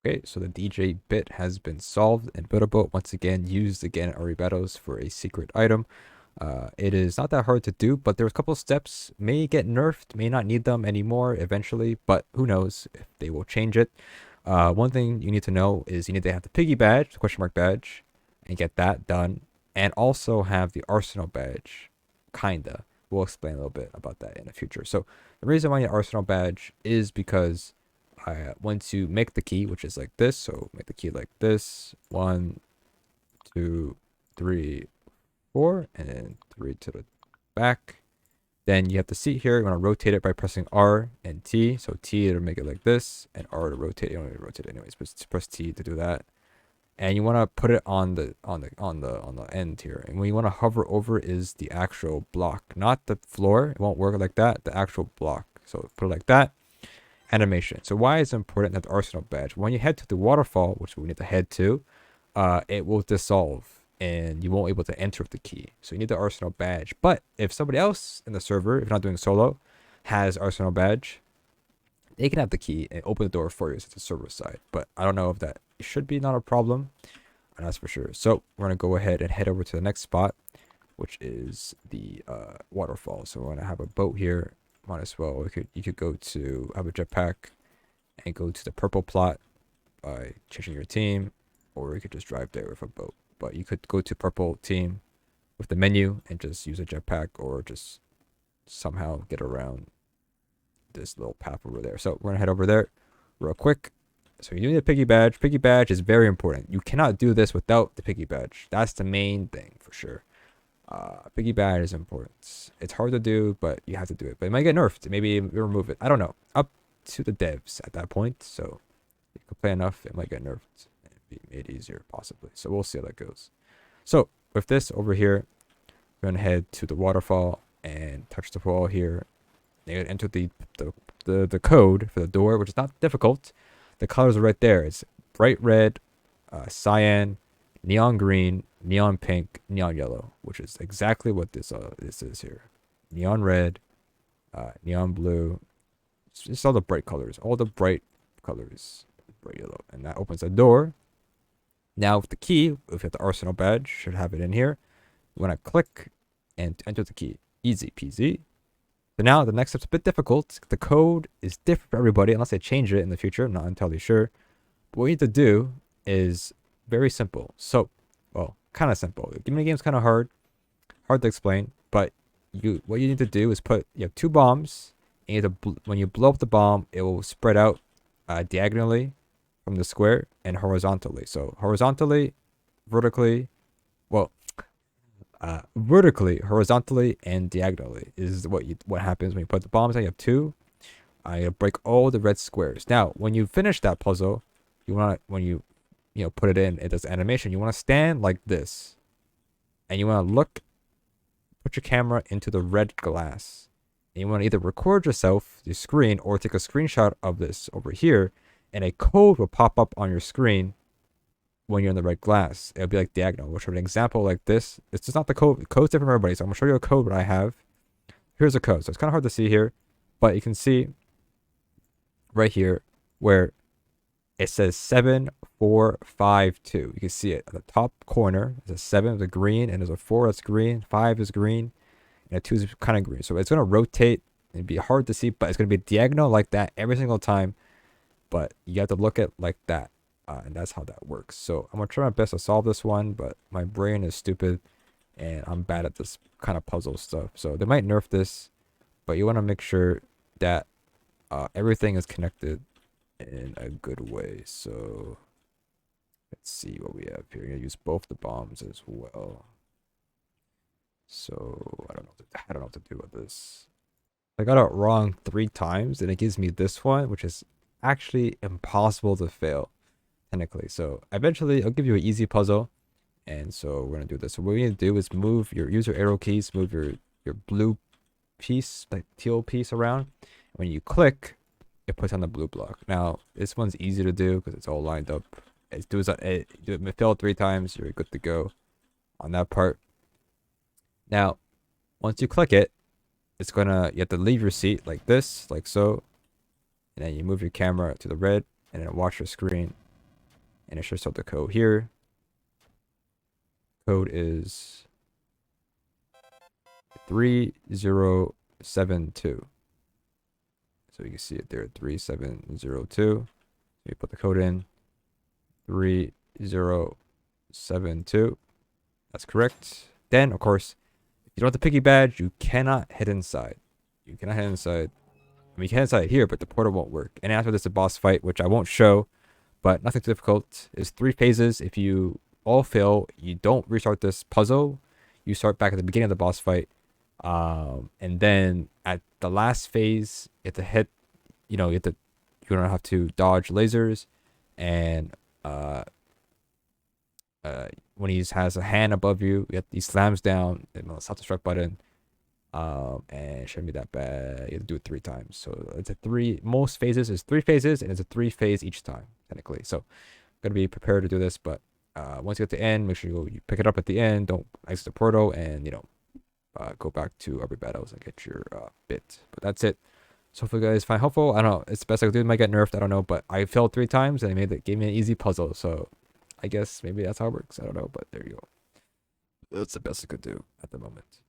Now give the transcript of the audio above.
Okay, so the DJ bit has been solved and buildable. Once again, used again at battles for a secret item. It is not that hard to do, but there's a couple steps. May get nerfed, may not need them anymore eventually, but who knows if they will change it. One thing you need to know is you need to have the Piggy badge, the question mark badge, and get that done. And also have the Arsenal badge, kinda. We'll explain a little bit about that in the future. So the reason why you need Arsenal badge is because once you make the key, which is like this, so make the key like this, 1, 2, 3, 4, and then 3 to the back. Then you have the seat here. You want to rotate it by pressing R and T. So T to make it like this, and R to rotate. You don't need to rotate it anyways, but press T to do that. And you want to put it on the end here. And when you want to hover over is the actual block, not the floor. It won't work like that. The actual block. So put it like that. Animation. So why is it important that the Arsenal badge? When you head to the waterfall, which we need to head to, it will dissolve and you won't be able to enter with the key. So you need the Arsenal badge. But if somebody else in the server, if you're not doing solo, has Arsenal badge, they can have the key and open the door for you. So it's the server side. But I don't know if that should be not a problem. And that's for sure. So we're going to go ahead and head over to the next spot, which is the waterfall. So we're going to have a boat here. Might as well. You could go to have a jetpack and go to the purple plot by changing your team, or you could just drive there with a boat. But you could go to purple team with the menu and just use a jetpack, or just somehow get around this little path over there. So we're gonna head over there real quick. So you need a Piggy badge. Piggy badge is very important. You cannot do this without the Piggy badge. That's the main thing for sure. Piggy badge is important. It's hard to do, but you have to do it. But it might get nerfed. Maybe you remove it. I don't know. Up to the devs at that point. So if you play enough, it might get nerfed and be made easier possibly. So we'll see how that goes. So with this over here, we're gonna head to the waterfall and touch the wall here. You're gonna enter the code for the door, which is not difficult. The colors are right there. It's bright red, cyan, neon green, neon pink, neon yellow, which is exactly what this is here. Neon red, neon blue. It's all the bright colors. All the bright colors. Bright yellow. And that opens the door. Now with the key, if you have the Arsenal badge, should have it in here. You want to click and enter the key. Easy peasy. So now the next step's a bit difficult. The code is different for everybody unless they change it in the future. I'm not entirely sure. But what you need to do is very simple. So, well, kind of simple. The game's kind of hard to explain. But what you need to do is you have 2 bombs. And you need to when you blow up the bomb, it will spread out diagonally from the square and horizontally. So horizontally, vertically, well, vertically, horizontally, and diagonally is what happens when you put the bombs down. You have 2. You break all the red squares. Now, when you finish that puzzle, when you put it in, it does animation. You want to stand like this, and you want to put your camera into the red glass, and you want to either record yourself, your screen, or take a screenshot of this over here, and a code will pop up on your screen when you're in the red glass. It'll be like diagonal. We'll show an example like this. It's just not the code. The code's different for everybody. So I'm gonna show you a code that I have. Here's a code. So it's kind of hard to see here, but you can see right here where it says 7452. You can see it at the top corner. There's a 7 is green, and there's a 4 that's green, 5 is green, and a 2 is kind of green. So it's gonna rotate. It'd be hard to see, but it's gonna be diagonal like that every single time. But you have to look at like that. And that's how that works. So I'm going to try my best to solve this one, but my brain is stupid and I'm bad at this kind of puzzle stuff. So they might nerf this, but you want to make sure that everything is connected in a good way. So let's see what we have here. You're going to use both the bombs as well. So I don't know what to do with this. I got it wrong 3 times and it gives me this one, which is actually impossible to fail. Technically, so eventually I'll give you an easy puzzle, and so we're gonna do this. So what we need to do is use your arrow keys, move your blue piece, like teal piece around. When you click, it puts on the blue block. Now this one's easy to do because it's all lined up. It fail 3 times, you're good to go on that part. Now, once you click it, you have to leave your seat like this, like so, and then you move your camera to the red, and then watch your screen. and it should start the code here. Code is 3072. So you can see it there, 3702. You put the code in 3072. That's correct. Then, of course, if you don't have the Piggy badge, you cannot head inside. You cannot head inside. I mean, you can head inside here, but the portal won't work. And after this, a boss fight, which I won't show, but nothing too difficult. It's 3 phases. If you all fail, you don't restart this puzzle. You start back at the beginning of the boss fight. And then at the last phase, you have to hit, you're gonna have to dodge lasers, and when he has a hand above you, he slams down the self-destruct button, and it shouldn't be that bad. You have to do it 3 times. So it's most phases is 3 phases, and it's a 3 phase each time, technically. So gonna be prepared to do this, but once you get to the end, make sure you pick it up at the end. Don't exit the portal, and go back to other battles and get your bit. But that's it. So hopefully you guys find helpful. I don't know. It's the best I could do. It might get nerfed. I don't know. But I failed 3 times, and it gave me an easy puzzle. So I guess maybe that's how it works. I don't know. But there you go. That's the best I could do at the moment.